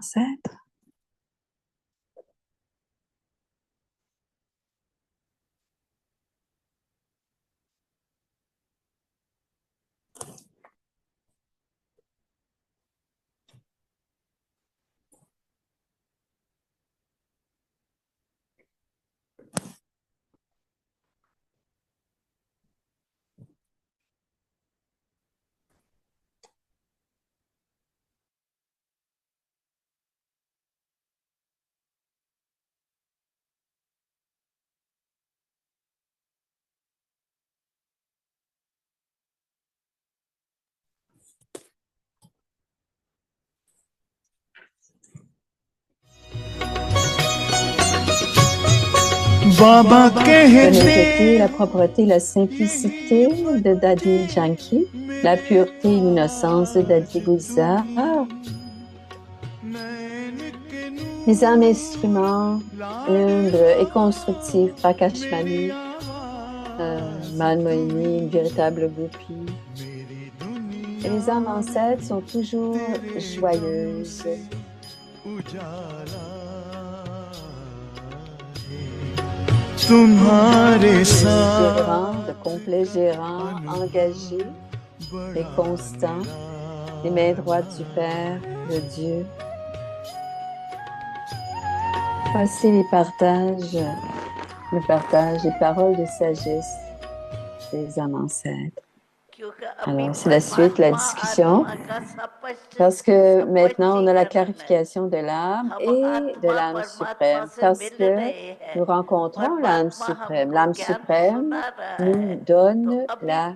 ancêtres. L'honnêteté, la propreté, la simplicité de Dadi Janki, la pureté et l'innocence de Dadi Gulzar, les âmes instruments humbles et constructifs, Prakashmani, Manmohini, une véritable goupille. Et les âmes ancêtres sont toujours joyeuses. De complets gérants, engagés et constants, les mains droites du Père, de Dieu. Voici les partages, les paroles de sagesse des âmes ancêtres. Alors, c'est la suite, la discussion, parce que maintenant, on a la clarification de l'âme et de l'âme suprême, parce que nous rencontrons l'âme suprême. L'âme suprême nous donne la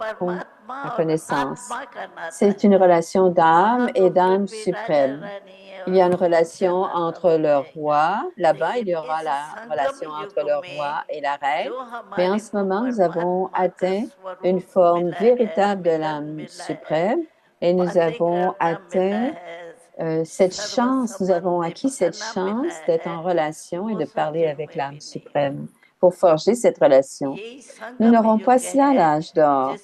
connaissance. C'est une relation d'âme et d'âme suprême. Il y a une relation entre le roi. Là-bas, il y aura la relation entre le roi et la reine. Mais en ce moment, nous avons atteint une forme véritable de l'âme suprême et nous avons atteint cette chance, nous avons acquis cette chance d'être en relation et de parler avec l'âme suprême pour forger cette relation. Nous n'aurons pas cela à l'âge d'or.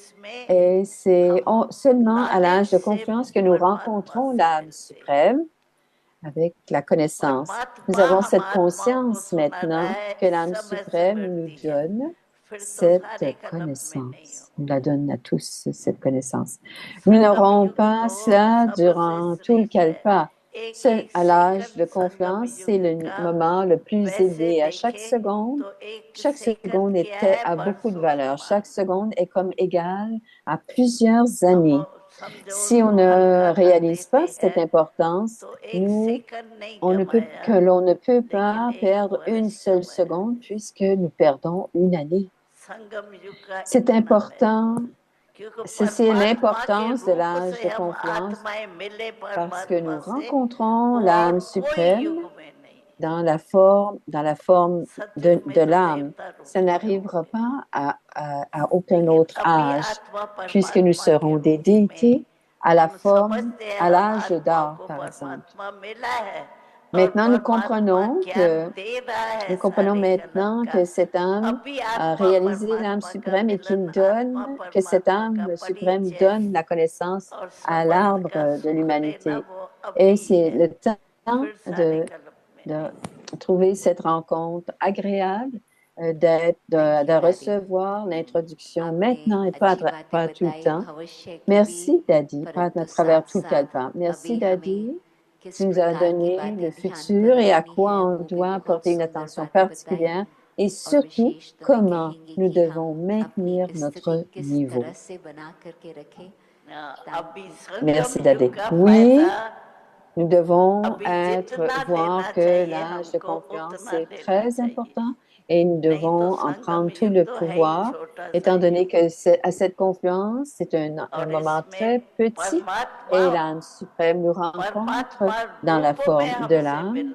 Et c'est seulement à l'âge de confiance que nous rencontrons l'âme suprême avec la connaissance. Nous avons cette conscience maintenant que l'âme suprême nous donne cette connaissance. Nous la donne à tous, cette connaissance. Nous n'aurons pas cela durant tout le kalpa. À l'âge de confiance, c'est le moment le plus élevé. À chaque seconde a beaucoup de valeur. Chaque seconde est comme égale à plusieurs années. Si on ne réalise pas cette importance, l'on ne peut pas perdre une seule seconde puisque nous perdons une année. C'est important, c'est l'importance de l'âge de confiance parce que nous rencontrons l'âme suprême dans la forme de l'âme. Ça n'arrivera pas à aucun autre âge puisque nous serons des déités à l'âge d'or, par exemple. Maintenant, nous comprenons maintenant que cette âme a réalisé l'âme suprême et que cette âme suprême donne la connaissance à l'arbre de l'humanité. Et c'est le temps de trouver cette rencontre agréable, de recevoir l'introduction maintenant et pas tout le temps. Merci, Dadi, pas à travers tout le kalpa. Merci, Dadi. Tu nous as donné le futur et à quoi on doit porter une attention particulière et surtout comment nous devons maintenir notre niveau. Merci, Dadi. Oui, nous devons voir que l'âge de confiance est très important et nous devons en prendre tout le pouvoir, étant donné que à cette confiance, c'est un moment très petit et l'âme suprême nous rencontre dans la forme de l'âme,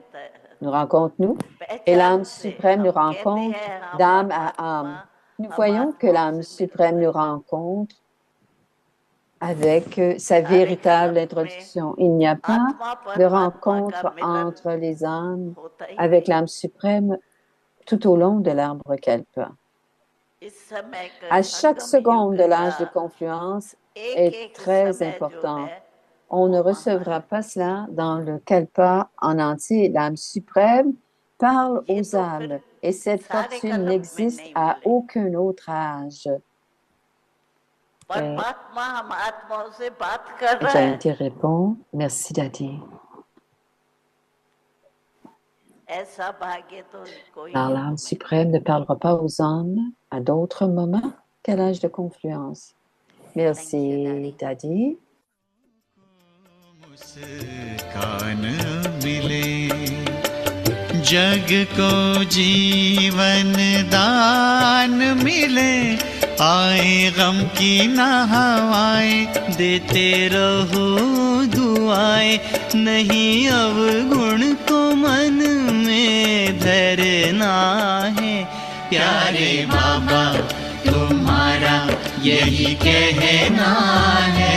nous rencontre nous, et l'âme suprême nous rencontre d'âme à âme. Nous voyons que l'âme suprême nous rencontre avec sa véritable introduction. Il n'y a pas de rencontre entre les âmes avec l'âme suprême tout au long de l'arbre kalpa. À chaque seconde de l'âge de confluence est très important. on ne recevra pas cela dans le kalpa en entier. L'âme suprême parle aux âmes et cette fortune n'existe à aucun autre âge. Jayanti répond, merci Dadi. Alors l'âme suprême ne parlera pas aux âmes à d'autres moments qu'à l'âge de confluence. Merci Dadi. मुस्कान मिले जग को जीवन दान मिले आए गम की ना हवाएं देते रहो दुआएं नहीं अवगुण को मन में धरना है प्यारे बाबा तुम्हारा यही कहना है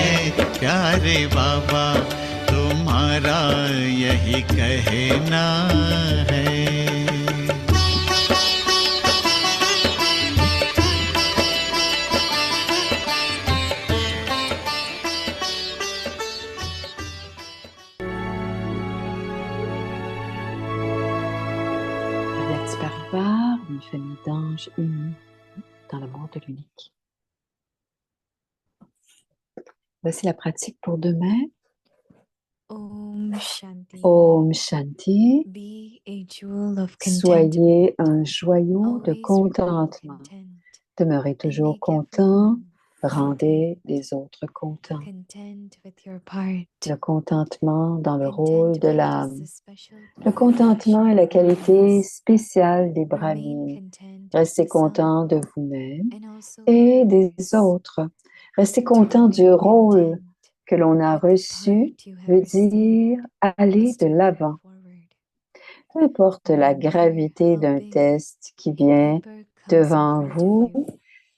प्यारे बाबा तुम्हारा यही कहना है Avyakti Parivar, une famille d'anges unis dans l'amour de l'unique. Voici la pratique pour demain. Om Shanti. Om Shanti. Be a jewel of contentment. Soyez un joyau de Always contentement. content. Demeurez toujours make content. everyone Rendez les autres contents. content with your part. Le contentement dans le rôle de Contentment l'âme. is the special Le contentement est la qualité spéciale des Remain brahmines. content Restez with self content de vous-même and also et with des others. autres. Restez To content du remain rôle content que l'on a with the reçu part you have veut received dire aller is de to move l'avant. forward. Peu importe la No matter gravité how d'un big test qui a vient paper comes in devant front of vous, you,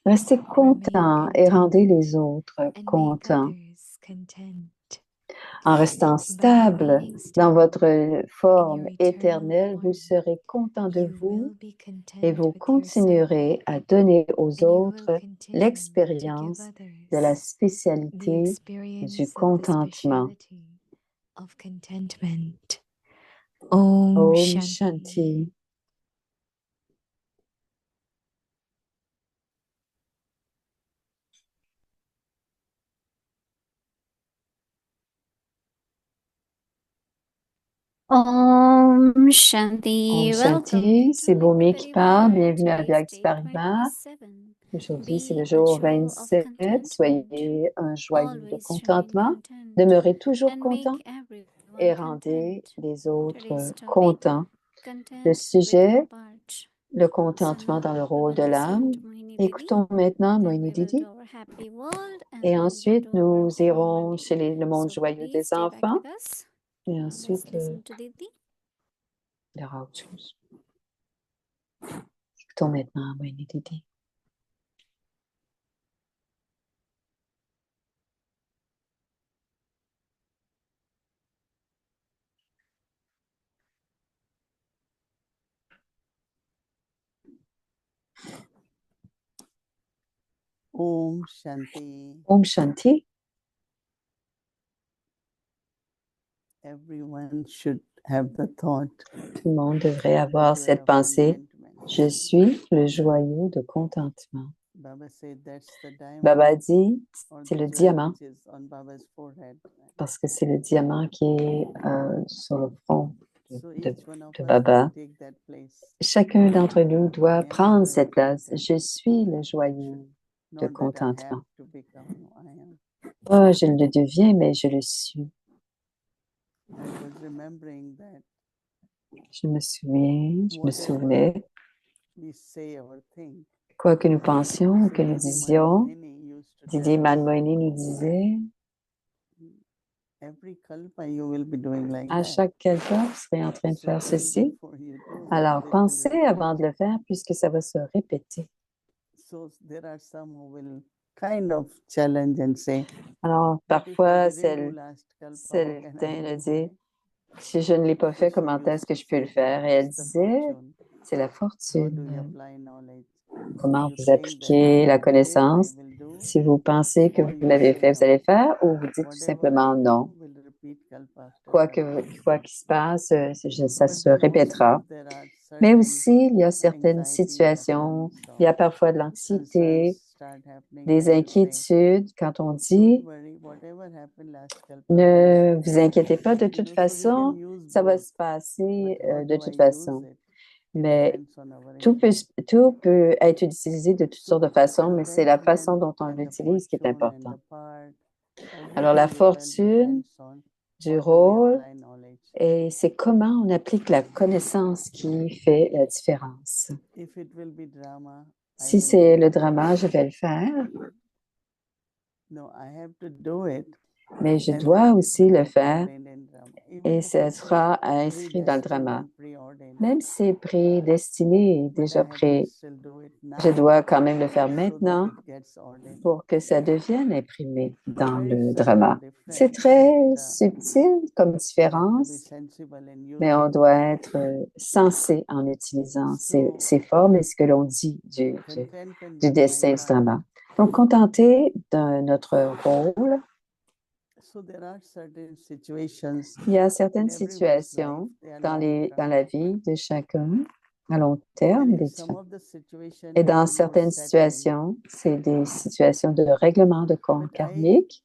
restez remain content et rendez content les autres and make contents. others content. En restant By stable remaining dans stable votre in forme your eternal éternelle, vous form, serez content de you vous will be et content vous with yourself continuerez à donner aux and you will autres continue to give l'expérience de la others the spécialité du experience of the contentement. speciality of contentment. Om Om Shanti. Shanti. Om Shanti. Om Welcome Shanti, to c'est Avyakti Bhumi qui parle. Parivar. Bienvenue à Today's Avyakti day Parivar. 27. Aujourd'hui, c'est Be le a jour jewel of 27. contentment. Soyez un joyau de Always remain contentement. content Demeurez toujours and content make everyone et rendez content. les autres Today's topic, contents. Le content with sujet, your part. le So contentement now dans le we rôle de will listen l'âme. to Mohini Didi. Écoutons maintenant Then Mohini we will Didi do our happy world and et then we'll ensuite do our nous irons Mohini. chez le monde So joyeux please des stay back enfants with us. et Let's ensuite listen to Didi. il y aura autre chose. Écoutons maintenant Mohini Didi. Om Shanti. Om Shanti. Everyone should have the thought. Tout le monde devrait avoir "Jewel cette of pensée. contentment." Je suis le joyau de contentement. Baba said that's the diamond Baba dit, or c'est the le jewel diamant, which is on Baba's forehead. parce que c'est le diamant qui est sur le front So de each one of us Baba. will take that place. Chacun d'entre nous doit I am prendre jewel cette of place. content. Je suis le joyau de Not that I have contentement. to become, no, I am. Pas je le deviens, mais je le suis. I was remembering that Je me souviens, je me whatever souvenais, we say or think, quoi que nous pensions, so que nous Didi disions, Manmohini used to Didier tell us, Manmohini nous disait, every kalpa you will be doing like à that. chaque kalpa, vous serez en train de So faire think ceci. before you do, Alors, because it will pensez repeat. avant de le faire, puisque ça va se répéter. So there are some who will kind of challenge and say, Alors, "But if I parfois, didn't do last kalpa, how can I certains le do disent, today?" si je ne l'ai pas So fait, she comment used est-ce que to je peux le say faire? that Et elle it's the disait, fortune. c'est la How do you fortune. apply knowledge? Comment You vous think that appliquez la today I connaissance? will do, Si vous pensez que or vous you l'avez say fait, vous no. allez le faire, ou vous dites tout Whatever I simplement do non. will quoi qu'il se passe, ça se répétera. Mais aussi, il y a certaines situations, il y a parfois de l'anxiété, des inquiétudes quand on dit ne vous inquiétez pas, de toute façon, ça va se passer de toute façon. Mais tout peut être utilisé de toutes sortes de façons, mais c'est la façon dont on l'utilise qui est important. Alors, la fortune du rôle, et c'est comment on applique la connaissance qui fait la différence. Si c'est le drama, je vais le faire, mais je dois aussi le faire et ce sera inscrit dans le drama. Même si c'est prédestiné et déjà prêt, je dois quand même le faire maintenant pour que ça devienne imprimé dans le drama. C'est très subtil comme différence, mais on doit être sensé en utilisant ces formes et ce que l'on dit du dessin du drama. Donc, contenter de notre rôle. Il y a certaines situations dans la vie de chacun à long terme, et dans certaines situations, c'est des situations de règlement de compte karmique.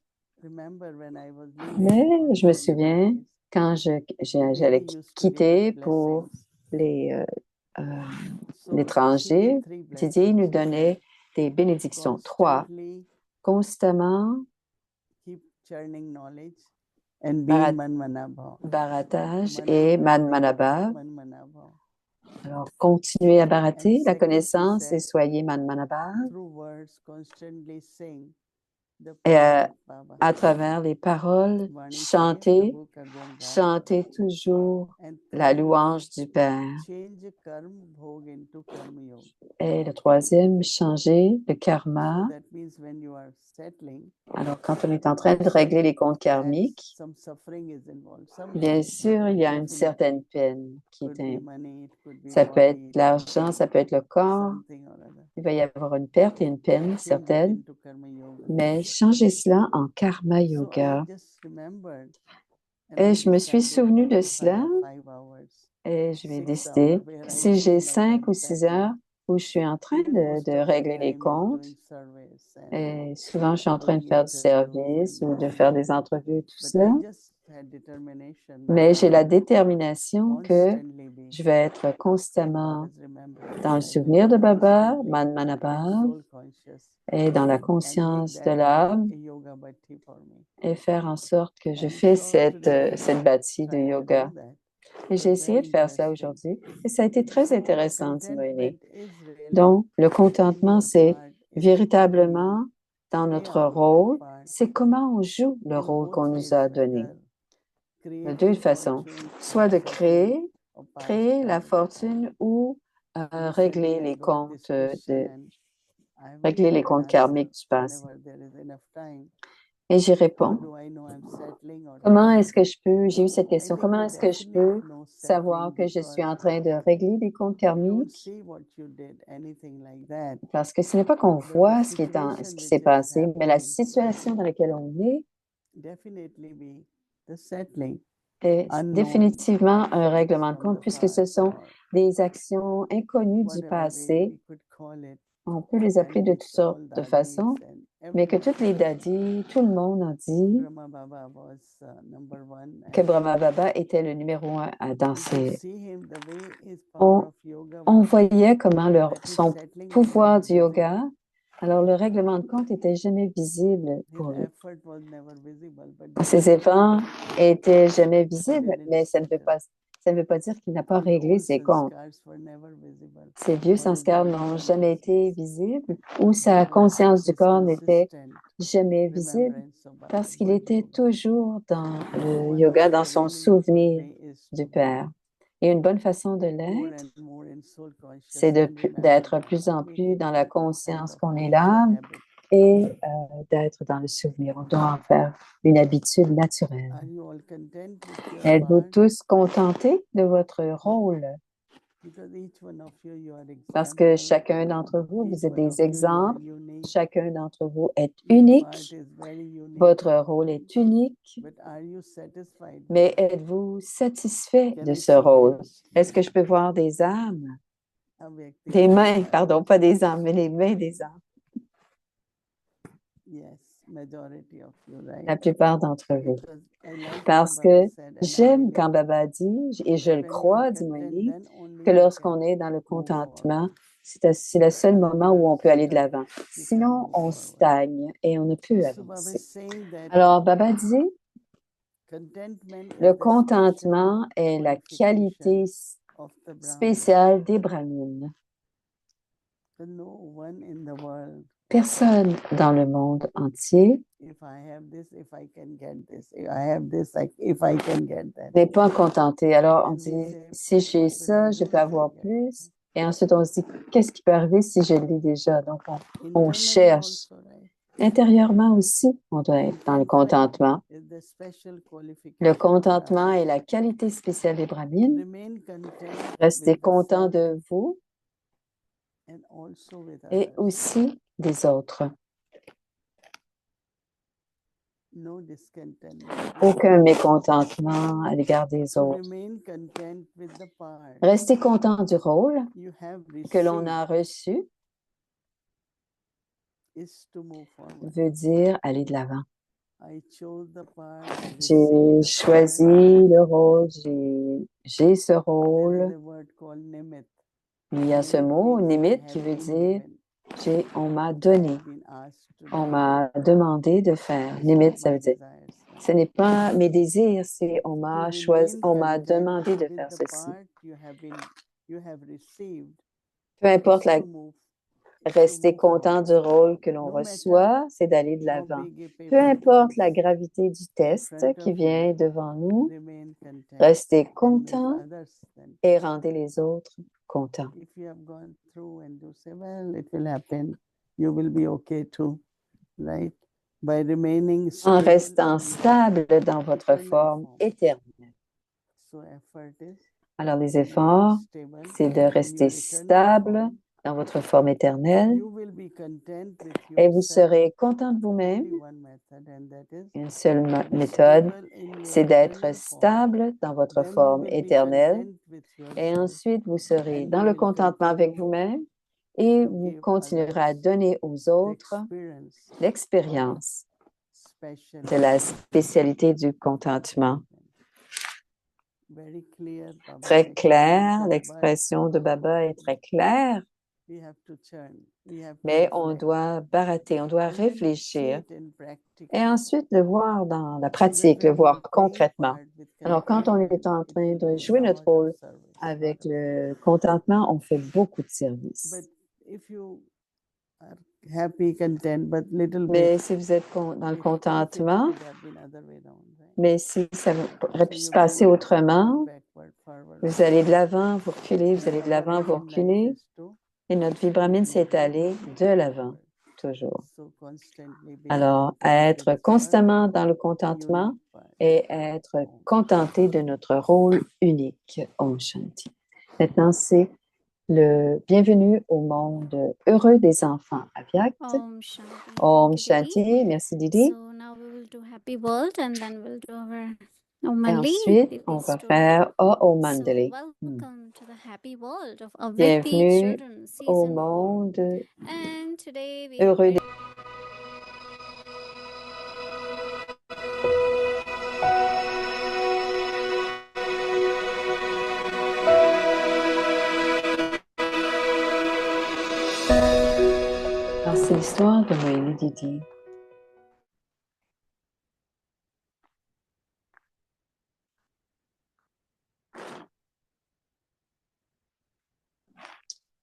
Mais je me souviens, quand j'allais quitter pour l'étranger, Didier nous donnait des bénédictions, 3, constamment baratage et manmanabha. Alors, continuez à barater la connaissance et soyez manmanabha. Et à travers les paroles, chantez toujours la louange du Père. Et le 3e, changez le karma. Alors, quand on est en train de régler les comptes karmiques, bien sûr, il y a une certaine peine ça peut être l'argent, ça peut être le corps. Il va y avoir une perte et une peine certaine, mais changez cela en karma yoga. Et je me suis souvenu de cela et je vais décider si j'ai 5 ou 6 heures où je suis en train de régler les comptes. Et souvent, je suis en train de faire du service ou de faire des entrevues et tout cela. Mais j'ai la détermination que je vais être constamment dans le souvenir de Baba, Manmanabha, et dans la conscience de l'âme, et faire en sorte que je fais cette bâtie de yoga. Et j'ai essayé de faire ça aujourd'hui, et ça a été très intéressant, Timoéné. Donc, le contentement, c'est véritablement dans notre rôle, c'est comment on joue le rôle qu'on nous a donné. De deux façons, soit de créer la fortune ou régler les comptes karmiques du passé. Et j'y réponds. Comment est-ce que je peux, j'ai eu cette question, comment est-ce que je peux savoir que je suis en train de régler des comptes karmiques? Parce que ce n'est pas qu'on voit ce qui s'est passé, mais la situation dans laquelle on est définitivement un règlement de compte, puisque ce sont des actions inconnues du passé. On peut les appeler de toutes sortes de façons, mais que toutes les dadis, tout le monde a dit que Brahma Baba était le numéro 1 dans ces... On voyait comment son pouvoir du yoga, alors le règlement de compte n'était jamais visible pour lui. Ses efforts n'étaient jamais visibles, mais ça ne veut pas dire qu'il n'a pas réglé ses comptes. Ses vieux sanskars n'ont jamais été visibles ou sa conscience du corps n'était jamais visible parce qu'il était toujours dans le yoga, dans son souvenir du Père. Et une bonne façon de l'être, c'est d'être plus en plus dans la conscience qu'on est l'âme et d'être dans le souvenir. On doit en faire une habitude naturelle. Êtes-vous tous contentés de votre rôle? because each one of you, you are Parce que example, chacun d'entre vous, each vous êtes one des of you, you are exemples. unique, Chacun d'entre vous est your part unique. is very unique, Votre rôle est unique. but are you satisfied? Mais êtes-vous satisfait Can de I ce see rôle? hands? Est-ce que je peux voir des âmes? Avyakti Des mains, Sambhava. pardon, pas des âmes, mais les mains des âmes. Yes, majority of you, La right? plupart d'entre vous. Because I like what Parce Baba que said, and I j'aime believe quand Baba dit, et je le when you are crois du content, Moïse, then only que you lorsqu'on can est dans le move contentement, forward. c'est le seul moment où on peut aller de Otherwise, l'avant. you can't Sinon, move on forward. stagne et on ne peut So Baba avancer. is saying that Alors, Baba dit, contentment le is the special contentement est la qualité qualification of the Brahmin. spéciale des Brahmines. So no one in the world, Personne dans le monde entier if I have this, if I can get this, if I have this, if I can get that. n'est pas contenté. Alors, on And we dit, say, si j'ai what will ça, I je do peux if I avoir get plus. that? Et ensuite, on se dit, qu'est-ce qui peut arriver si je l'ai déjà? Donc, on Internally cherche. also, right? Intérieurement aussi, on doit être dans le contentement. Is the special Le qualification of contentement Brahmin. est la qualité spéciale des Brahmines. Remain content Restez with the content self de vous and also with et others. aussi des autres. No discontentment. Aucun mécontentement à l'égard des So autres. remain content with the part Restez content du rôle you have que l'on received a reçu, is to move forward. veut dire aller de l'avant. I chose the part, I J'ai received the choisi part. le rôle, j'ai ce There is rôle. a word called nimit. Il y a ce Nimit mot, means I nimit, have qui veut been dire given. on m'a I donné, have been asked to on do. m'a demandé de faire. It's Nimit, not ça my veut dire, desires. ce n'est pas mes désirs, c'est on To m'a choisi, remain on m'a content demandé de with faire the ceci. part you have received Peu importe is la, to move rester content du rôle que l'on No matter reçoit, c'est d'aller de how l'avant. big a Peu paper importe la comes gravité du in test front qui of vient you, devant nous, remain content restez and make content others then. et rendez les autres contents. If you have gone through and you say, well, it will happen, you will be okay too, right? By remaining En stable restant in your stable dans votre eternal forme form. éternelle. So effort is Alors, les remain efforts, stable c'est de in rester your eternal stable form. dans votre forme éternelle You will be content with et vous yourself. serez content de vous-même. Only one method, and that is Une seule to be méthode, stable in your c'est d'être eternal form. stable dans votre Then you forme will be éternelle content with et yourself ensuite vous serez and dans you le will contentement avec continue vous-même et to vous give continuerez à others donner aux the autres experience l'expérience special. de la spécialité du contentement. Very clear, Baba's Très clair, explanation, but l'expression de Baba est très claire, we have to churn. We have to mais on reflect. doit barater, on doit And then see réfléchir it in practice. et ensuite le voir dans la So that pratique, le when we voir are playing concrètement. part with Alors, quand on est contentment, en it train will de be jouer notre lot of rôle service. avec le contentement, on fait beaucoup de services. But if you are happy, content, but little bit, Mais si vous êtes dans le if contentement, it could have been other way round, right? mais si ça aurait So pu se you passer go autrement, backward, forward, vous allez de l'avant, vous reculez, vous and allez de our l'avant, vous aim in life reculez, is to et notre vie brahmine, c'est aller de l'avant, forward. toujours. So constantly be Alors, content être with our constamment dans le contentement unique part. et être contenté de notre rôle unique. Om Shanti. Maintenant, c'est le bienvenue au monde heureux des enfants Avyakt. Om Shanti. Om Thank you, Didi. Shanti. Merci Didi. So now we will do Happy World and then we'll do our Et Omali. ensuite, on va faire Om So Mandali. welcome to the happy world of Avyakti Bienvenue Children au Season 4. monde And today we heureux des Alors, c'est l'histoire de Moïli Didi.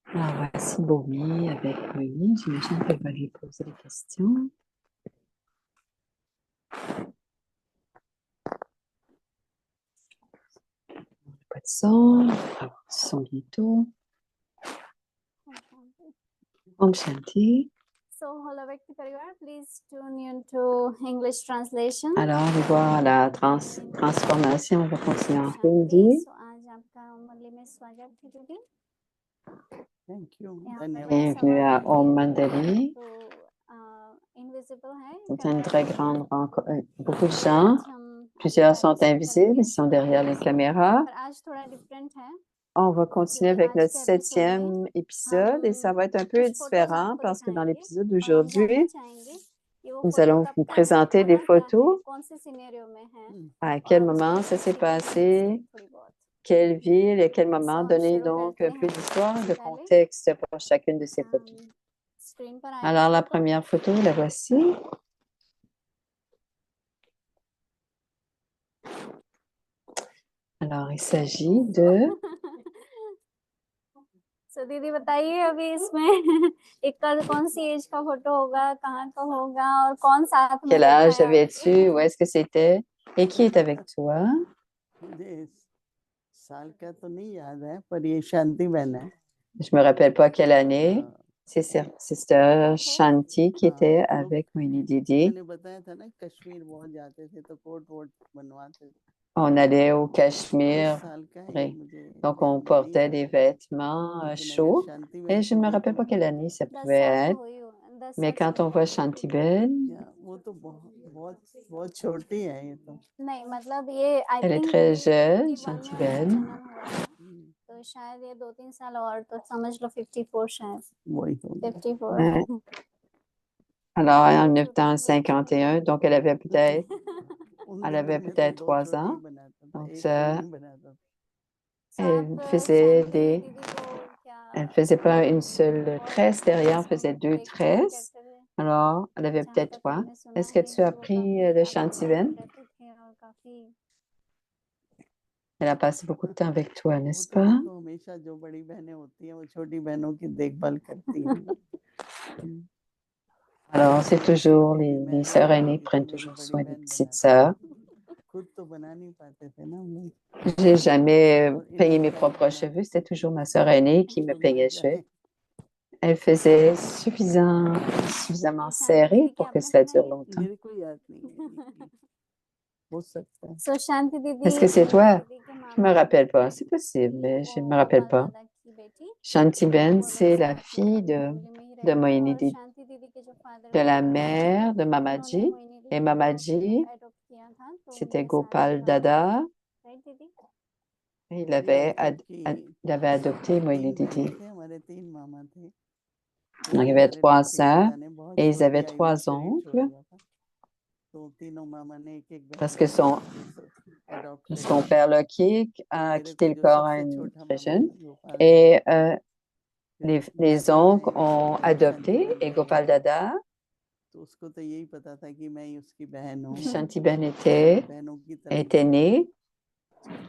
Alors, voici Bomi avec Moïli. J'imagine qu'elle va lui poser des questions. Pas de son. On va avoir du son bientôt. Om Shanti. So, Holavakti Parivar, please tune in to English translation. Alors, on va voir la transformation. On va continuer en hindi. So, आज आपका मुरली में Miss Swajati Didi. Thank you. यहाँ पे धन्यवाद। Bienvenue à Om Mandali. तो invisible है C'est une très grande rencontre. Beaucoup de gens, आज हम plusieurs sont participate invisibles, करेंगे, ils sont derrière les caméras. पर आज थोड़ा different है On va continuer क्योंकि avec आज notre के एपिसोड में 7e épisode et ça va être un peu कुछ फोटोज différent आपको parce que dans दिखाएंगे l'épisode और हम जानना d'aujourd'hui, चाहेंगे कि वो nous फोटो allons कब vous का है, présenter des कहाँ का है, photos, कौन से सिनेरियो में है à quel और moment उसकी ça s'est history भी passé, थोड़ी बहुत। quelle ville et à quel So, moment, हम donner शुरू donc करते un peu हैं। d'histoire, de पहले contexte pour chacune de ces photos. Screen पर आएगा Alors la photo. première photo, la voici. Alors il s'agit de... So, दीदी बताइए अभी इसमें एक का कौन सी एज का फोटो होगा, कहाँ का होगा और कौन साथ में Quel बैठा âge है avais-tu? Où est-ce que c'était? Et qui est avec toi? मुझे इस साल का तो नहीं याद है, पर ये शांति बहन है। Je me rappelle pas quelle année. C'est Sister Shanti qui était तो avec Moini Didi. मैंने बताया था ना, कश्मीर बहुत जाते थे तो कोट वोट बनवाते थे। On allait au इस Cachemire. साल का है, Oui. मुझे Donc, on ध्यान में नहीं portait आ des रहा। vêtements लेकिन अगर chauds. शांति Et बहन je को ne me rappelle देखूं pas quelle année ça 10 pouvait साल être. तो हुई हो 10 Mais साल quand on voit Shantibel, या वो तो बहुत बहुत बहुत छोटी है ये तो। नहीं मतलब ये आई elle est थिंक très दीदी jeune, 51 में उनका Shantibel. जन्म हुआ था तो शायद ये 2-3 साल और तो समझ लो 54 शायद वही होगा। 54 Ouais. Alors, en बहुत छोटी 1951, donc elle avait peut-être उन elle दिनों avait में तो peut-être 2 3 छोटी ans. बनाता था, Donc, एक ça, नहीं बनाता था। So, elle आप faisait शांति des... दीदी को क्या Elle faisait pas une seule और tresse, derrière, elle faisait 2 देखभाल tresses. करते थे Alors, elle avait जहाँ peut-être तक 3. हमने सुना Est-ce que है tu as कि वो pris काफी de आपके साथ Shantiben? रहते थे और काफी Elle a passé beaucoup de temps avec toi, वो n'est-ce तो pas? देखो हमेशा जो बड़ी बहनें होती हैं वो छोटी बहनों की देखभाल करती हैं। Alors, c'est toujours, छोटी थी les मैं sœurs नहीं aînées बनाती थी, prennent मेरी toujours बड़ी soin des बहन petites बनाती sœurs. थी। खुद तो बना नहीं पाते थे ना हम लोग। J'ai jamais और peigné mes इनर propres बनाती cheveux, थी c'était toujours ma sœur aînée qui me तो peignait मिल les cheveux. जाए। Elle faisait suffisamment ये शांति serré दीदी की pour que आपने cela dure बनाई है longtemps. मेरे को याद नहीं है, हो सकता है। सो शांति दीदी Est-ce que c'est मोहिनी toi? दीदी के Je me मामा rappelle pas. थे C'est possible, mais je ne me वो rappelle गोपाल pas. दादा की बेटी Shantiben, वो c'est वैसे la अपनी fille फैमिली में ही de रहते Moini और Didi, शांति दीदी के जो फादर de la गोपाल दादा जी mère de उन्होंने Mamaji. मोहिनी Et दीदी को Mamaji, एडॉप्ट किया था तो c'était उनके साथ ही Gopal वहाँ Dada. राइट दीदी Et या क्योंकि il avait adopté Moini 3 बहनें Didi. थे, हमारे 3 मामा थे। Donc, il y वो avait हमारे 3 लोग थे, एक sœurs जाने बहुत et ils छोटी avaient आई में 3 शरीर छोड़ oncles दिया था। तो तीनों मामा ने एक-एक बहन parce que एडॉप्ट कर son लिया। père Loki तो a मेरे quitté को le जो corps à सबसे une छोटा très मामा jeune. था गोपाल Et दादा, फिर les दादी oncles आए ont जब शांति adopté बहन et पैदा Gopal हुई Dada. तो उसको तो यही पता था कि मैं ही उसकी बहन हूँ। Shantiben बहनों की तरह était née.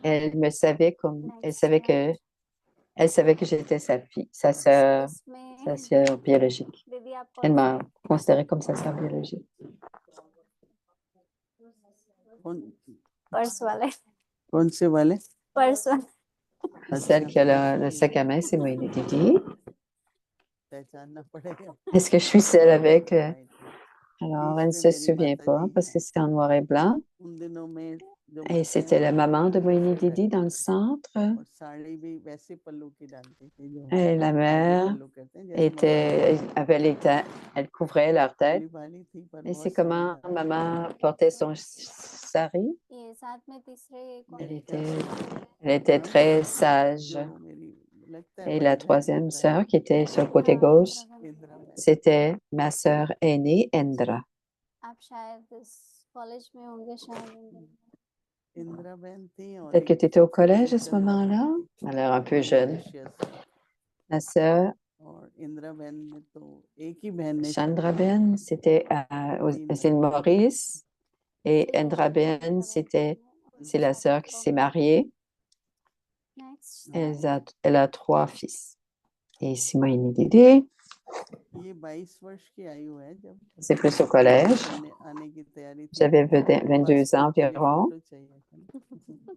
Elle me savait comme, elle savait que j'étais sa fille, sa sœur biologique. दीदी आप Elle m'a considérée comme sa sœur biologique. Purse वाले कौन से वाले? पर्स वाले Celle qui a le sac à main, c'est Moini Didi. पहचानना पड़ेगा। Est-ce que je suis seule avec? Alors, elle ne बीच se में मेरी souvient pas माताजी parce que हैं। c'était en noir et blanc. उन दिनों में जो Et c'était la maman de Moini Didi dans le centre. और साड़ी भी वैसे पल्लू की डालती थी जो Et la आगे mère पल्लू कहते हैं, जैसे mummy elle couvrait leur tête. भोली भाली थी पर Et बहुत c'est comment समझदार। maman portait son sari. ये साथ में तीसरे कौन Elle était très sage. जो मेरी लगता है Et बड़ी la बहन troisième Indira sœur qui était sur le côté हाँ gauche, इंदिरा बहन। c'était ma sœur aînée, Endra. आप शायद इस कॉलेज में होंगे शायद इंदिरा बहन थी और Peut-être que एक tu étais au सबसे बड़ी collège à ce चंद्रा moment-là. बहन थी, Elle a l'air un peu जो jeune. मॉरिशियस। La sœur और इंदिरा बहन ने तो एक ही बहन ने Chandra शादी की। Ben, c'était तीन c'est une बहन। Maurice. Et Endra Ben, c'est la sœur qui s'est mariée. Next Elle a 3 fils. Et ici, Moini Didi, ये 22 वर्ष की आयु है जब c'est plus au collège. आने की तैयारी थी। J'avais 22 ans पासपोर्ट के लिए environ. फोटो चाहिए था।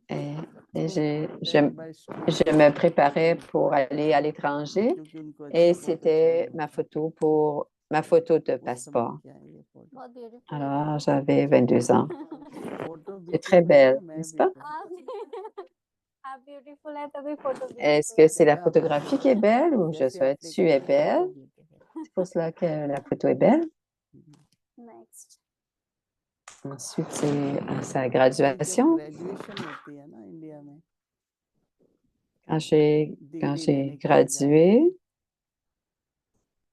Et je Then by student, me préparais pour aller à l'étranger. क्योंकि उनको Et अच्छा फोटो c'était चाहिए ma था। photo pour ma photo de उस समय passeport. की है ये फोटो। बहुत beautiful Alors, j'avais 22 ans. Photo भी C'est très खुश है ना, belle, मैं n'est-ce भी pas? खुश। आप ब्यूटीफुल है तभी photo Est-ce beautiful que c'est la photographie qui est belle ou je suis, tu es belle? C'est pour cela que la photo est belle. Next Ensuite, c'est sa graduation. Graduation होती है ना इंडिया में Quand j'ai gradué,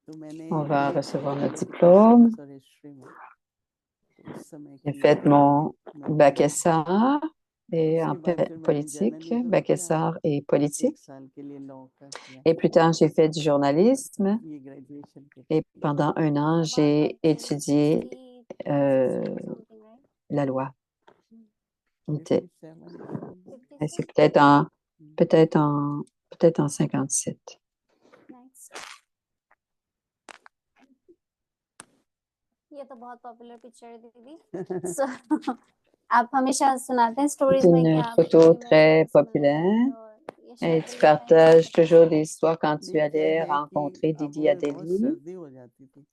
तो मैंने on va recevoir notre diplôme. और हिस्ट्री में तो उस समय J'ai की fait mon bac मैं SR et en उसके बाद फिर मैंने politique, जर्नलिज्म bac किया SR et एक politique. साल के लिए लॉ का किया Et plus tard, j'ai fait du journalisme ये ग्रेजुएशन के et pendant un an, j'ai étudié la loi. Et c'est peut-être en 57. नेक्स्ट ये तो बहुत पॉपुलर पिक्चर है दीदी So, आप हमेशा सुनाते हैं स्टोरीज C'est में कि une आप photo दिल्ली में très फ्लैट्स में populaire. और ये Et शादी tu में partages toujours des histoires quand tu नहीं, क्या allais है कि rencontrer अब Didi à बहुत Delhi. सर्दी हो जाती थी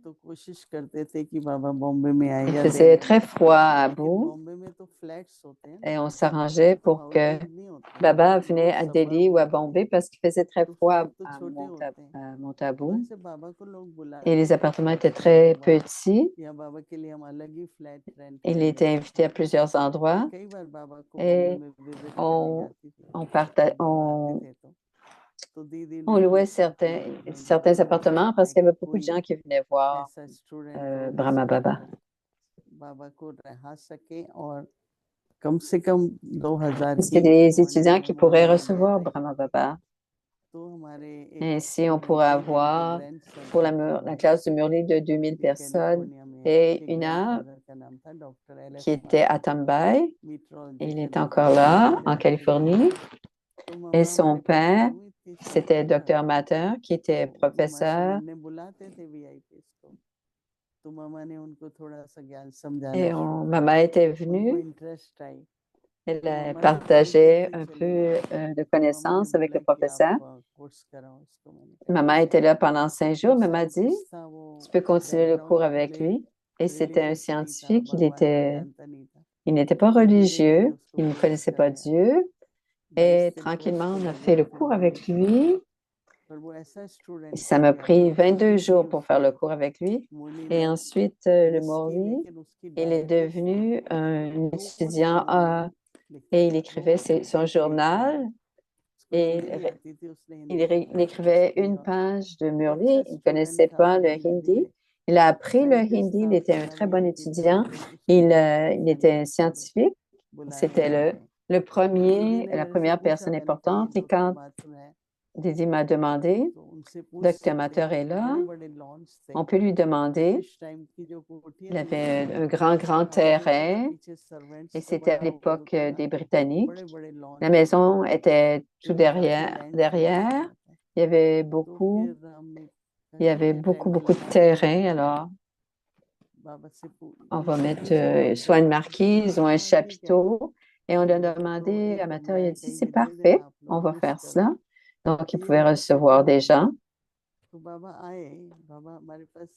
तो कोशिश करते थे कि बाबा बॉम्बे में आए Il या faisait दिल्ली très में froid à लेकिन Abu बॉम्बे में तो फ्लैट्स होते हैं et ना on s'arrangeait वहाँ तो pour que हाउसेज नहीं होते Baba तो venait à Delhi सबर्ब ou à होते हैं Bombay parce qu'il faisait très तो froid फ्लैट तो à छोटे होते हैं तो Montabou. ऐसे बाबा को लोग Et बुलाते les थे appartements étaient कि très बाबा petits. या बाबा के लिए हम अलग ही फ्लैट रेंट Il पे était लेते invité à थे plusieurs मैं endroits कई बार बाबा को बॉम्बे et में विजिट करने on, जाती थी on, जब बाबा आते थे तो दीदी on ने louait पूछा कि certains दीदी ने appartements देखा parce है qu'il y कि avait beaucoup de कोई gens qui venaient voir ऐसा स्टूडेंट हो Brahma जिसको Baba. बाबा को रहा सके और कम से कम 2000 Parce की que des quantity étudiants qui में pourraient बाबा recevoir मिल Brahma जाए Baba. तो हमारे एक Ainsi, on pourrait बेटे जिनके avoir ग्रैंडसन pour थे la बाबा classe de Murli de 2000 America personnes California में et उनके Ina ग्रैंडफादर का नाम था doctor L qui S était Mathur à Tambay. Meteorology Il के est encore डिपार्टमेंट là, में en जाते थे Californie. तो Et मम्मा son हमारे पास père, आई हुई थी c'était शादी पर Dr. Matter, qui était तो मम्मा से professeur. मिलने बुलाते थे वीआईपीस को तो मम्मा ने उनको थोड़ा सा ज्ञान समझाना Et शुरू maman était उनको venue. इंटरेस्ट आई Elle तो मम्मा ने कहा कि partageait un चलिए peu de तो मम्मा ने connaissances avec बोला le कि आप professeur. कोर्स कराओ इसको मैंने कहा Maman ठीक était है là pendant 5 jours, वो mais m'a dit, साइंटिस्ट था वो tu peux continuer le cours background avec भले lui. Et c'était un religious नहीं था scientifique, भगवान को जानता नहीं था il n'était pas तो धीरे धीरे religieux, उसको il ne course connaissait pas कराया Dieu. 22 Et दिन कोर्स tranquillement, तो on a हो fait गया le फिर cours बोले avec lui. पर वो ऐसा स्टूडेंट Ça था m'a कि आप pris इतनी 22 थी jours pour faire उसकी le cours avec lui. मुरली Et ने ensuite, le मिस की Morli, लेकिन उसकी il est डायरीज थी devenu un रोज étudiant मुरली लिखता et il था écrivait रोज son एक पेज journal उसको et हिंदी नहीं आती थी उसने il, हिंदी il लिखा écrivait उसकी une और page de एक अच्छा Murli. Il ne student connaissait था pas फिर le धीरे hindi. धीरे Il a appris le scientist hindi. Il था était un पता très नहीं bon उनकी étudiant. डायरी उसको Il était un सेलिब्रेट कर लो scientifique. बुलाने C'était आ गए le फिर दीदी premier, ने la मेरे से première पूछा personne मैंने कहा ये importante. Et doctor quand Mathur है Didi m'a demandé, तो उनसे पूछ Dr. सकते Matter हैं est là, बड़े बड़े लॉन्स थे on peut lui demander. British time की जो कोठियां Il नहीं होती avait थी un grand, grand आज देखो तो terrain पीछे सर्वेंट्स et का c'était à बड़ा हॉल l'époque होता है ना des तो Britanniques. बड़े बड़े La लॉन्स होते maison थे était तो tout ये काफी derrière, लैंड खरीदना derrière. पड़ा था Il y avait तो beaucoup, फिर हमने कहा il y ठीक avait है beaucoup, टेंट beaucoup de लगाते हैं terrain. Alors, बाबा से on va पूछा mettre किसे soit une उसने marquise ou un कहा ठीक है chapiteau. Et on lui a तो demandé, एक amateur, कमरा il a है dit, कहीं c'est भी दे देना parfait, आप on लोग va यूज faire करो cela. Donc, il ये pouvait बात recevoir सेटल des हो गई gens. तो बाबा आए बाबा हमारे पास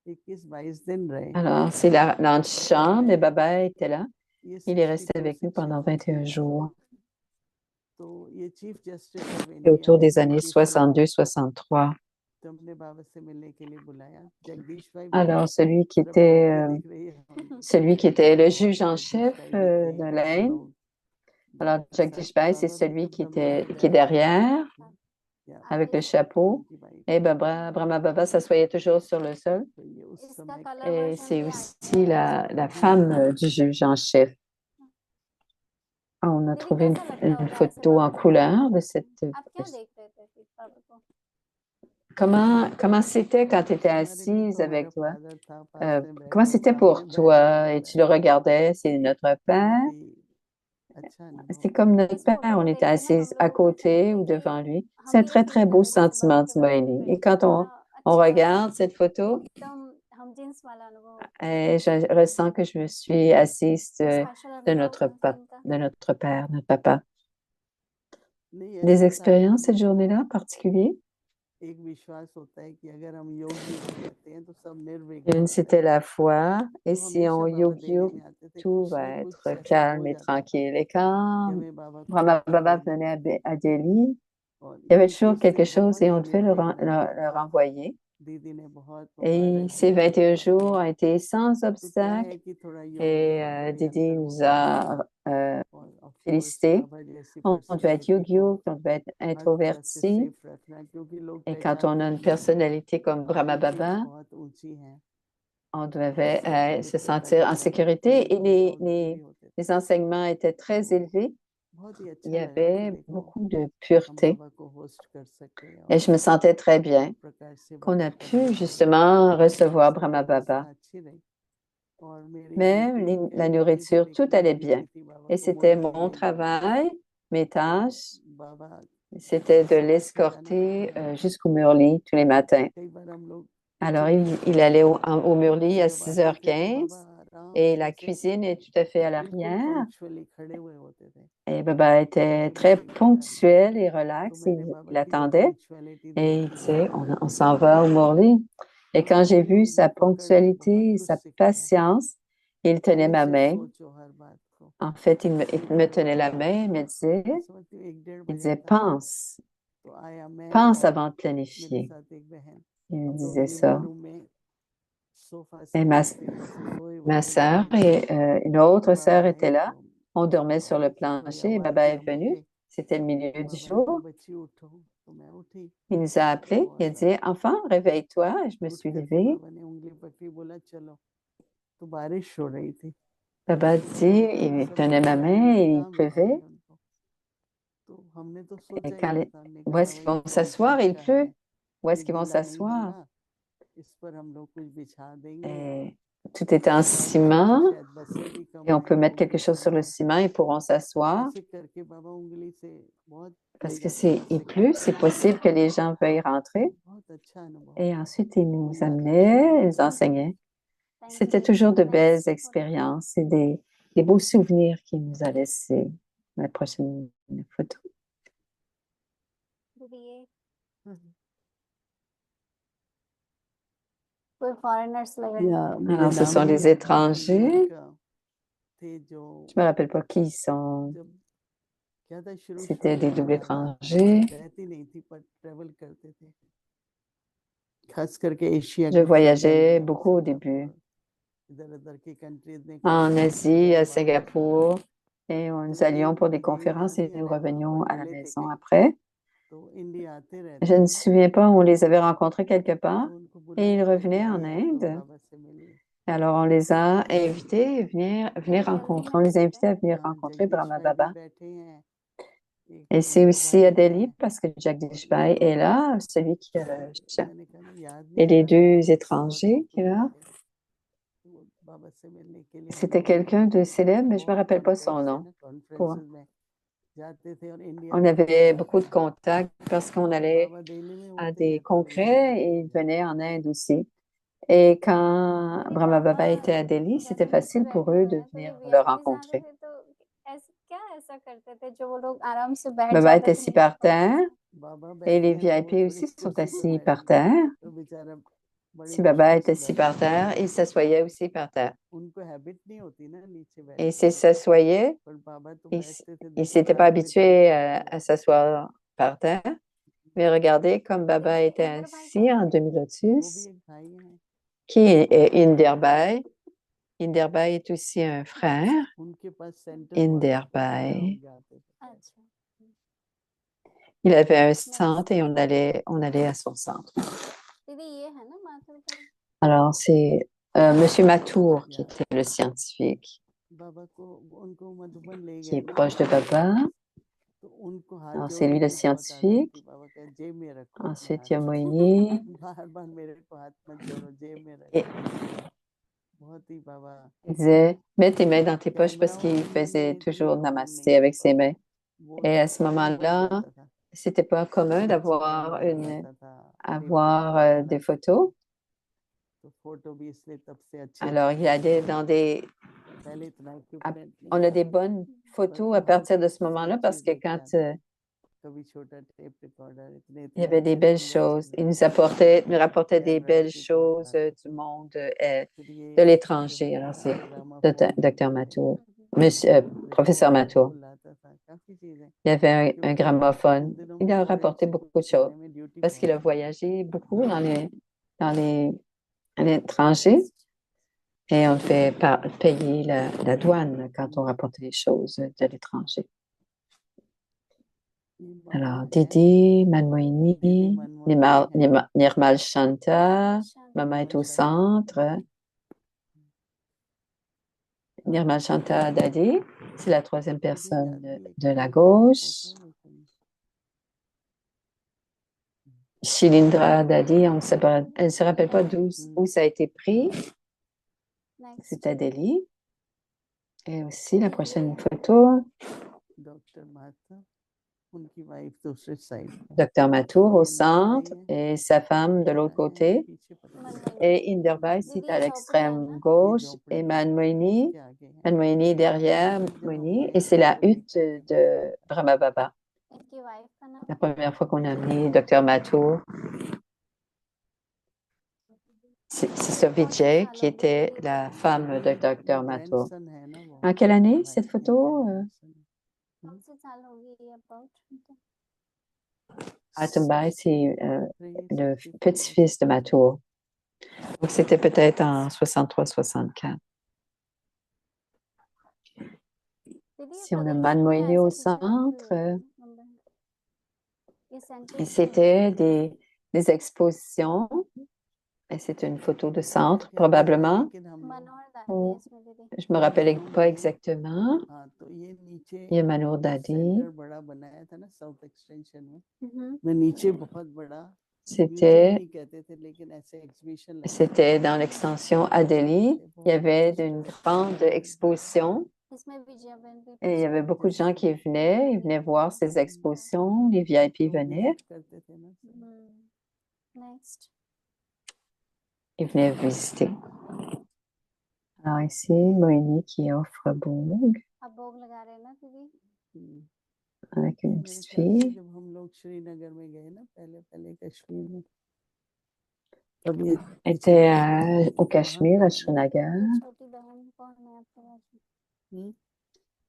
21-22 दिन रहे Alors, c'est l'antichambre et Baba était là. ये Il est resté 62 avec nous pendant 21 jours. तो ये chief justice of Et India autour des années Jagdish भाई 62-63. तो हमने बाबा से मिलने के लिए बुलाया जगदीश भाई बोले Alors, celui qui सिर्फ आप était, ही euh, दिख रही है हमको celui qui était le और juge en जगदीश chef भाई भी थे de और l'Inde. लोग Alors, बाबा के साथ Jagdish Bai, c'est बाबा भी celui जब गंगा में qui est बैठते थे derrière, या avec le chapeau. उनकी wife Et Brahma Baba s'assoyait toujours sur le sol. तो ये उस इसका समय कलर Et वर्जन c'est भी aussi आया la femme du juge en chef. On a दीदी trouvé कैसा लगता une होगा ऐसे photo en बाबा को couleur de cette. आप क्या देख रहे थे फिर बाबा को Comment c'était quand tu étais हमारे लिए assise तो हमारा avec toi? फादर था पास में Comment बैठे c'était सामने pour बैठ के toi? बोल Et रहा tu le है regardais, c'est notre père. बहुत ही अच्छा C'est अनुभव comme था notre इस père, फोटो on को était देख के ना हम assis à लोगों को ऐसा लगता côté है ou कि devant lui. हम C'est un भी très, यही très फील कर beau रहे हैं जैसे sentiment, बाबा के पास Timoélie. में Et बैठे quand कितना on अच्छा regarde cette photo, एकदम हम जीन्स वाला अनुभव je ressens que je me suis assise special de अनुभव फील का de notre père, notre papa. नहीं Des ऐसा था expériences कि cette journée-là, particulier? एक विश्वास होता है कि अगर हम योग युग कहते हैं तो सब निर्विघ्न Une, हो c'était जाएगा। la foi. Et तो si on हमेशा बाबा yogi, देखने आते थे tout कुछ va न कुछ être ऐसा calme हो et जाता था tranquille. Et कि quand हमें बाबा Brahma छुट्टी Baba दे venait देते थे à Delhi, और il y avait इसी toujours चीज से quelque chose बहुत et on devait निर्विघ्न हो जाते le थे। renvoyer. दीदी ने बहुत Et मुबारक ces दिया 21 हमको। jours ont été sans तो क्या है obstacle. कि थोड़ा योग Et Didi निरंतर nous होता था a और ऑफ कोर्स félicités. बाबा जैसी On devait être पर्सनैलिटी को yogi, on devait être हर तरह से introverti. सेफ रखना क्योंकि लोग Et quand on पहचानते a une थे personnalité comme Brahma ये चीज Baba, बहुत ऊंची है। on और devait इससे बहुत se दिक्कत sentir en आती है तो sécurité. Et ये लोग दूर ही होते थे। les enseignements étaient très तो élevés. बहुत ही Il अच्छा y लगा कि avait देखो beaucoup de हम pureté. बाबा को होस्ट कर सके Et और je me sentais très bien एक प्रकार से qu'on बाबा a का pu दर्शन justement recevoir सब Brahma व्यवस्था Baba. अच्छी रही और मेरी Mais ड्यूटी तो la कई होती थी nourriture, tout लेकिन allait एक bien. ड्यूटी थी बाबा Et को c'était मुरली mon ले जाने की। travail, mes तो tâches, बाबा c'était de सब अच्छी था ना। l'escorter jusqu'au Murli tous les matins. कई बार हम लोग Alors, किचन में il allait au Murli à जब आते थे तो बाबा 6h15 आराम et से la ऐसे cuisine est tout à fait à बिल्कुल l'arrière. पंक्चुअली खड़े हुए होते थे Et Baba était kitchen très में एंटर करने के ponctuel et लिए। तो relax. मैंने Il बाबा की जब attendait पंक्चुअलिटी et il देखी disait, on s'en va au Murli. Et quand j'ai vu sa पकड़ के बहुत ponctualité, कुछ sa सीखा है। patience, il tenait थोड़े ma से main. सोचो हर बात को। En fait, il me tenait la main et me disait, मैं समझती हूँ 1-1.5 il बजा disait, था pense, तो आया मैं pense और avant de मेरे planifier. साथ एक बहन Il me हम disait दोनों लिविंग ça. रूम में सोफा Et सेट करके ऐसे सोए हुए ma थे sœur et une फिर autre बाबा sœur आए étaient là. तो On dormait sur le थोड़ी plancher. आवाज Baba दी est हम venu. उठे C'était le milieu तो du बाबा ने कहा jour. बच्ची उठो तो मैं उठी Il nous a appelés. Il a और dit, enfant, réveille-toi. Je me उठ suis करके levée. बाबा ने उंगली पकड़ी बोला चलो तो बारिश हो रही थी Baba तो मैंने dit, देखा कि il सब tenait ma नीचे आने main की et il कहाँ मिला pleuvait. है उनको तो हमने तो Et सोचा ही quand नहीं था हमने कहा où est-ce बाबा qu'ils ये vont तो s'asseoir? विश्वास Il का pleut. है Où ये est-ce qu'ils vont गीला नहीं s'asseoir? होगा इस पर हम लोग कुछ बिछा देंगे Et tout était en और इसमें से ciment. शायद बसें भी कम Et on peut आएंगी mettre quelque ऊपर chose sur चढ़ने le में ciment. Ils pourront s'asseoir. ऐसे करके बाबा उंगली से बहुत ले Parce que जाते थे il ऐसे pleut, करके c'est possible que les gens veuillent rentrer. बहुत अच्छा अनुभव Et था ensuite, ils nous वही आकर्षण amenaient, होता ils है ना enseignaient. Thank you, C'était didi. toujours de belles Next photo. expériences et des beaux souvenirs qu'il nous a laissés. La prochaine photo. दीदी ये कोई फॉरेनर्स लग रहे हैं। या मुझे Alors, ce नाम sont नहीं les याद है लेकिन étrangers. एक थे जो Je me rappelle pas qui ils sont. जब क्या था शुरू शुरू C'était में des मैं doubles ज्यादा étrangers. रहती नहीं थी पर ट्रेवल करते थे खास करके एशिया Je की voyageais Philippines beaucoup au début. Singapore इधर उधर की कंट्रीज में En कॉन्फ्रेंस Asie, à वगैरह वापस आते Singapour. Et तो nous मुझे allions pour des ये conférences याद et नहीं आ nous रहा है वहां पर revenions à la मिले थे maison कहीं après. तो इंडिया आते Je रहते ne me थे souviens pas où on les avait rencontrés quelque part. तो उनको Et ils बुलाया था कि revenaient en आइए आप लोग Inde. बाबा से मिलिए Alors, on les a invités à venir दिल्ली rencontrer. में On les a मिले invités थे à venir यहाँ rencontrer जगदीश Brahma भाई भी Baba. बैठे हैं एक Et c'est मंजू aussi à भाई Delhi हैं parce que और Jagdish ये Bhai est दोनों là, celui qui तो मैंने कहा ना याद et नहीं आ les रहा था deux बहुत étrangers लोग qui est là. थे तो वो बाबा से मिलने के लिए हम C'était लोग quelqu'un de célèbre, mais je me बहुत rappelle pas son कॉन्टेक्ट है nom. ना Pour- कॉन्फ्रेंसेस में जाते थे और इंडिया On में खूब avait beaucoup जाते de थे contacts parce qu'on तो allait बाबा दिल्ली में à होते des हैं तो इंडिया congrès जल्दी et हो ils जाता venaient है en Inde aussi. Et quand ये Brahma बाबा Baba était à Delhi, c'était जैसे नीचे facile pour बैठे eux हुए de हैं तो ये venir le वीआईपीज आते rencontrer. थे तो ऐसा करते थे जो वो लोग आराम से बैठ Baba est जाते थे assis नीचे par terre कॉन्फ्रेंस में। बाबा et बैठे les हैं तो वो VIP थोड़ी aussi sont कुर्सी पे assis बैठ par गए terre. तो बेचारा बड़ी Si Baba मुश्किल est से assis par बैठता था terre, il s'assoyait aussi par terre. उनको हैबिट नहीं होती ना नीचे Et बैठने s'il की s'assoyait, पर बाबा तो il बैठते थे ne देखो s'était pas पैरों पे habitué टंगते थे à s'asseoir par terre. Mais regardez, comme Baba était Inder भाई assis कौन en है? वो demi-lotus, भी एक भाई हैं qui est Inderbai. Inderbai est aussi un frère. उनके पास सेंटर बहुत था तो सीधा हम Inderbai. जाते थे अच्छा Il avait un next centre et on allait à son centre. दीदी ये है ना माथुर का Alors, c'est Monsieur Matour qui या était le scientifique, बाबा को उनको मधुबन ले qui गए est ना proche de Baba. तो उनको हाथ Alors, c'est lui जोड़ने le की बहुत आदत थी scientifique. बाबा कहे जेब में रखो अपने Ensuite, il y a हाथ Moïni. बार बार मेरे को हाथ मत जोड़ो जेब में Et रखो बहुत ही बाबा il disait, mets tes mains dans tes poches parce कैमराओं qu'il के लिए faisait इतने toujours ओपन namasté नहीं थे avec ses बाबा mains. वो Et à ce अपने बन moment-là, जाता था c'était pas commun बहुत अच्छी कैमरा लगाता था टेप avoir रिकॉर्डर des चलाता था photos. तो फोटो भी इसलिए तब से अच्छे Alors, अच्छे il allait खींचते dans थे des... पहले इतना इक्विपमेंट नहीं On a था des bonnes पर photos à बहुत partir de ce सही moment-là parce चीज que लेके quand आते थे Il y avait des belles choses. Il nous rapportait des belles choses du monde de l'étranger. Alors, c'est Dr. Matour, professeur Matour. Il y avait un gramophone. Il a rapporté beaucoup de choses parce qu'il a voyagé beaucoup à l'étranger et on fait payer la douane quand on rapportait les choses de l'étranger. Alors, Didi, Manmohini, Nirmal Shanta, Maman est au centre. Nirmal Shanta Dadi, c'est la troisième personne de la gauche. Shilindra Dadi, elle ne se rappelle pas où ça a été pris. C'est à Delhi. Et aussi, la prochaine photo. Dr. Mathur au centre et sa femme de l'autre côté. Et Inderbai, c'est à l'extrême gauche. Et Manmohini derrière Moini. Et c'est la hutte de Brahma Baba. La première fois qu'on a amené Dr. Mathur. C'est ça Vijay qui était la femme de Dr. Mathur. En quelle année cette photo? Atumbai, c'est le petit-fils de Mathur. Donc, c'était peut-être en 63-64. Si on a Manmohini au centre, et c'était des expositions, et c'est une photo de centre, probablement. Ou, je ne me rappelle pas exactement. Il y a Manohar Dadi. C'était dans l'extension à Delhi. Il y avait une grande exposition. Et il y avait beaucoup de gens qui venaient. Ils venaient voir ces expositions. Les VIP venaient. Ils venaient visiter. Alors ici, Moini qui offre Bhog avec une petite fille. Était au Cachemire, à Srinagar.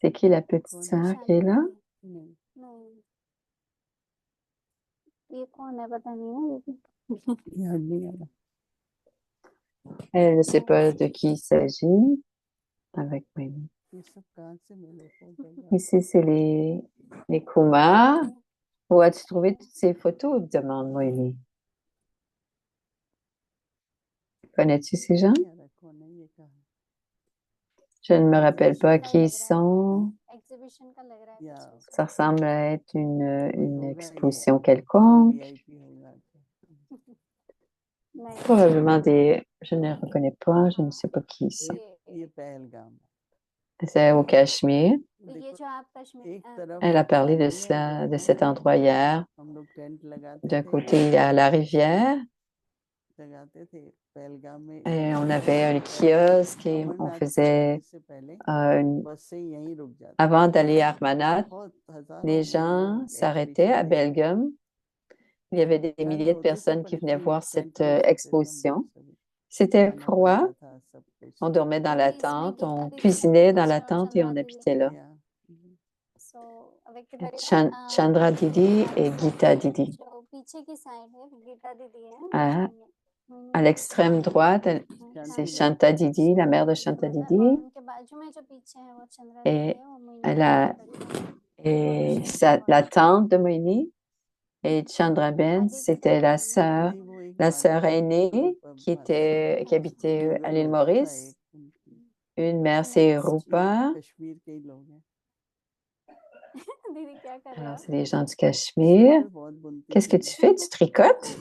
C'est qui la petite sœur qui est là? Elle ne sait pas de qui il s'agit avec Moini. Ici, c'est les Kumars. Où as-tu trouvé toutes ces photos? Demande Moini. Connais-tu ces gens? Je ne me rappelle pas qui ils sont. Ça ressemble à être une exposition quelconque. Probablement je ne les reconnais pas, je ne sais pas qui ils sont. C'est au Cachemire. Elle a parlé de cela, de cet endroit hier. D'un côté, il y a la rivière. Et on avait un kiosque et on faisait avant d'aller à Armanat, les gens s'arrêtaient à Belgaum. Il y avait des milliers de personnes qui venaient voir cette exposition. C'était froid. On dormait dans la tente, on cuisinait dans la tente et on habitait là. Chandra Didi et Gita Didi. À l'extrême droite, c'est Shanta Didi, la mère de Shanta Didi. Et la tante de Moini et Chandra Ben, c'était la sœur aînée qui habitait à l'île Maurice. Une mère, c'est Rupa. Alors, c'est les gens du Cachemire. Qu'est-ce que tu fais? Tu tricotes?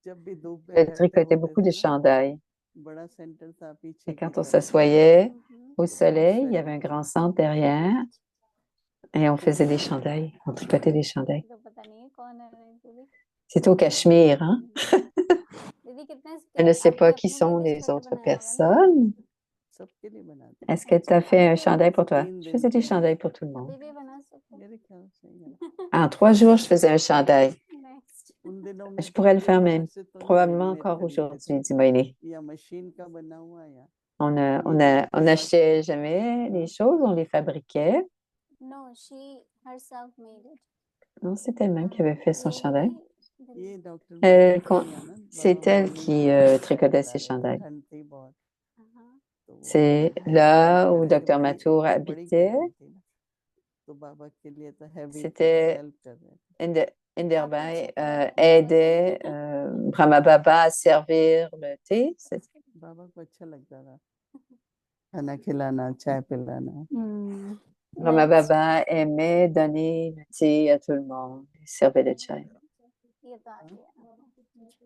Je tricotais beaucoup de chandails. Et quand on s'assoyait au soleil, il y avait un grand centre derrière et on faisait des chandails. On tricotait des chandails. C'est au Cachemire, hein? Elle ne sait pas qui sont les autres personnes. Est-ce que tu as fait un chandail pour toi? Je faisais des chandails pour tout le monde. En 3 jours, je faisais un chandail. Next. Je pourrais le faire même, probablement encore aujourd'hui, dit Moïni. On n'achetait jamais les choses, on les fabriquait. No, she herself made it. Non, c'est elle-même qui avait fait son ये भी chandail. दीदी- C'est elle qui tricotait ses chandails. हाँ, C'est là où Dr Matour habitait. C'était Inderbai aidait Brahma Baba à servir le thé. Brahma next. Baba aimait donner le thé à tout le monde. Il servait le chai. ये तो आ गया.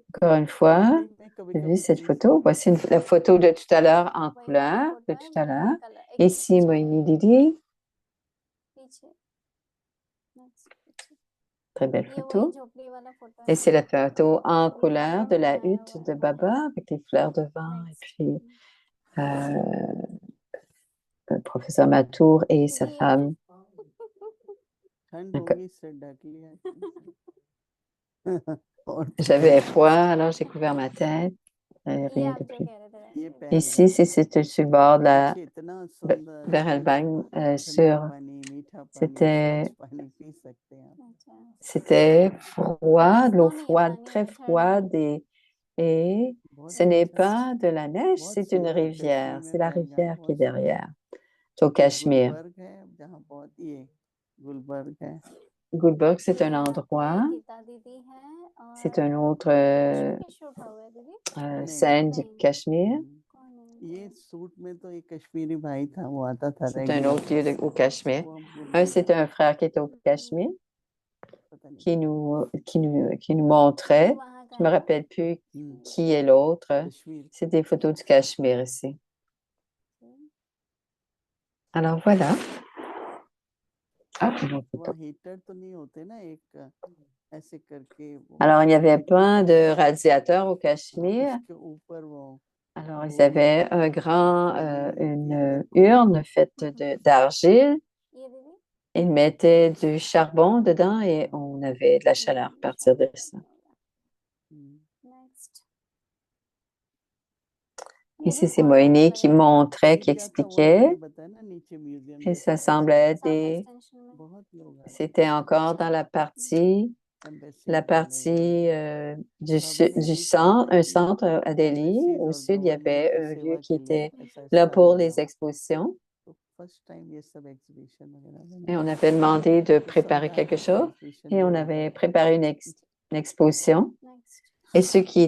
Encore une fois, vous avez vu cette photo? Voici la photo de tout à l'heure en वही वाला couleur, photo de है, tout à वही l'heure. color. एक Ici, Moïni Didi, पीछे. Next, पीछे. très belle ये वही photo. झोपड़ी वाला photo Et है. c'est la photo en अभी couleur photo de में la आया hutte हुआ de है. Baba avec les fleurs de vent et Next. puis le professeur Matour et sa दीदी, femme. J'avais froid, alors j'ai couvert ma tête. ये Rien आप de जो plus. कह रहे थे. Ici, c'est sur le bord de la Berelbang, c'était froid, de l'eau froide, très froide et ce n'est pas de la neige, c'est une rivière. C'est la rivière qui est derrière. C'est au Cachemire. Gulbarg, c'est un endroit. C'est un autre scène du Cachemire. C'est un autre lieu au Cachemire. Un, c'est un frère qui était au Cachemire qui nous montrait. Je ne me rappelle plus qui est l'autre. C'est des photos du Cachemire ici. Alors voilà. Ah, une autre photo. Alors, il n'y avait pas de radiateur au Cachemire. Alors, ils avaient une urne faite d'argile. Ils mettaient du charbon dedans et on avait de la chaleur à partir de ça. Ici, c'est Moïni qui montrait, qui expliquait. Et ça semblait c'était encore dans la partie du centre, un centre à Delhi. Au sud, il y avait un lieu qui était là pour les expositions. Et on avait demandé de préparer quelque chose et on avait préparé une exposition. Et ceux qui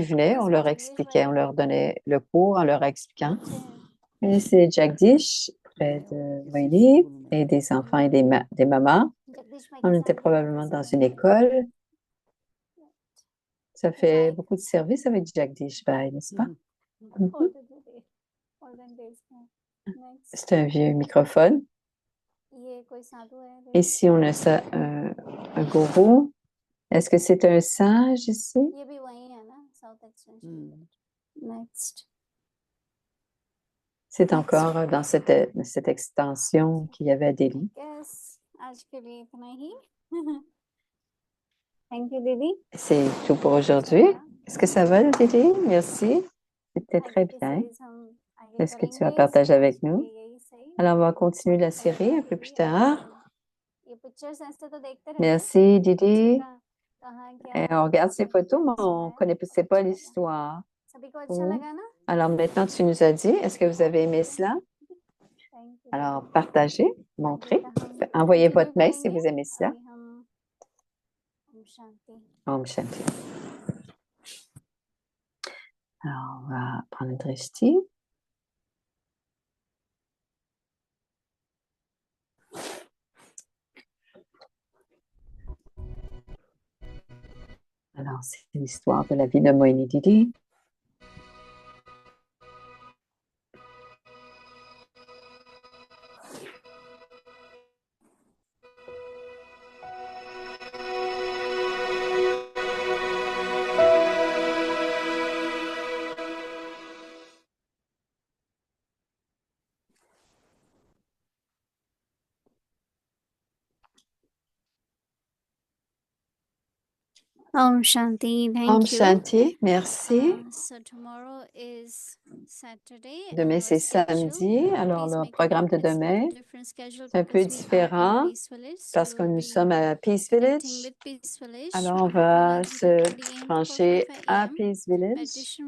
venaient, on leur expliquait, on leur donnait le cours en leur expliquant. Et c'est Jagdish, près de Moïni, et des enfants et des mamans. On était probablement dans une école. Ça fait beaucoup de services avec Jagdish Bhai, n'est-ce pas? C'est un vieux microphone. Ici, on a ça, un gourou. Est-ce que c'est un sage ici? C'est encore dans cette extension qu'il y avait à Delhi. C'est tout pour aujourd'hui. Est-ce que ça va, Didi? Merci. C'était très bien. Est-ce que tu as partagé avec nous? Alors, on va continuer la série un peu plus tard. Merci, Didi. Et on regarde ces photos, mais on ne connaissait pas l'histoire. Alors, maintenant, tu nous as dit, est-ce que vous avez aimé cela? Alors, partagez, montrez, envoyez votre mail si vous aimez cela. Om Shanti. Alors, on va prendre le drishti. Alors, c'est l'histoire de la vie de Moïni Didi. Om Shanti. Om Thank you. Shanti, merci. So tomorrow is Saturday. Demain, c'est samedi. Alors, le programme de demain, c'est un peu différent parce que nous sommes à Peace Village. Alors, on va se brancher à Peace Village.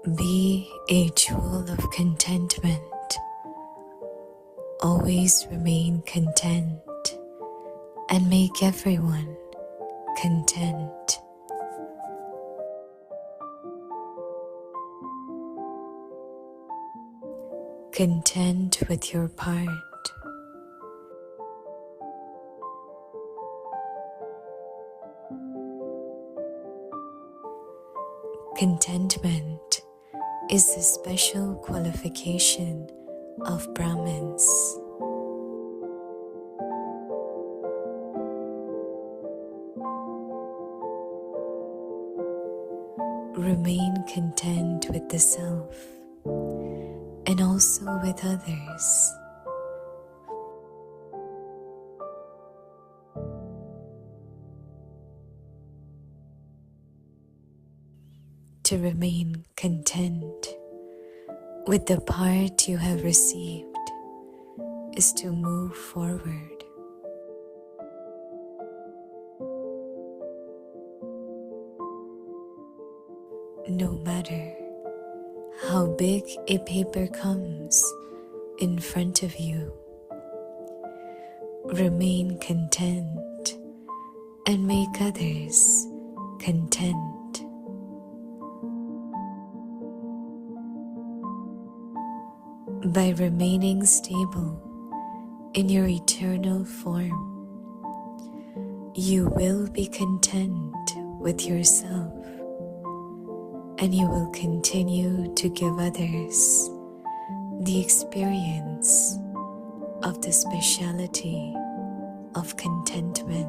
Be a jewel of contentment. Always remain content and make everyone content. Content with your part. Contentment is the special qualification of Brahmins. Remain content with the self and also with others. To remain content with the part you have received is to move forward. No matter how big a paper comes in front of you, remain content and make others content. By remaining stable in your eternal form, you will be content with yourself, and you will continue to give others the experience of the speciality of contentment.